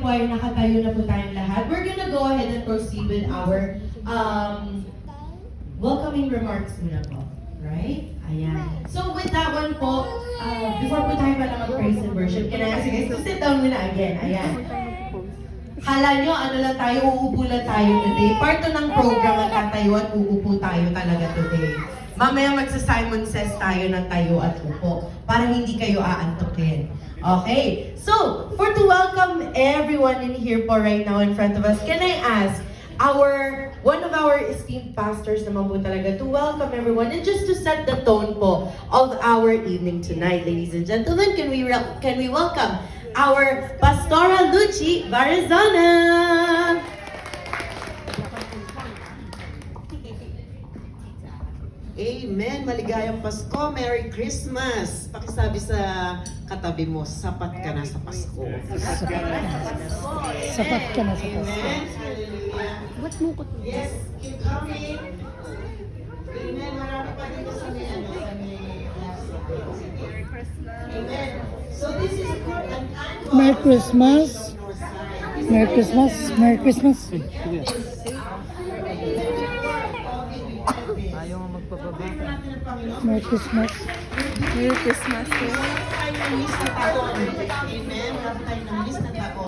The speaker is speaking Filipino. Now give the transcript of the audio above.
choir, nakatayo na po tayong lahat. We're gonna go ahead and proceed with our welcoming remarks muna po. Right? Ayan. So with that one po, before po tayo pala mag-praise and worship, can I ask you guys to sit down muna again? Ayan. Kala nyo, ano lang tayo, uupo lang tayo today. Part to ng program ang tatayo at uupo tayo talaga today. Mamaya magsa-Simon Says tayo ng tayo at upo para hindi kayo aantukin. Okay, so for to welcome everyone in here po right now in front of us, can I ask one of our esteemed pastors naman po talaga to welcome everyone and just to set the tone po of our evening tonight, ladies and gentlemen, can we welcome our Pastora Lucy Barizona. Amen! Maligayang Pasko! Merry Christmas! Pakisabi sa katabi mo, sapat ka na sa Pasko. Sapat ka na sa Pasko. Amen! Hallelujah! Ba't mo ko? Yes, keep coming! Amen! Marami pa dito sa may Merry Christmas! Amen! So this is for an annual... Merry Christmas! Merry Christmas! Merry Christmas! Ayaw nga magpababa. Merry Christmas! Merry Christmas! Amen! Marami tayong na-miss na tao.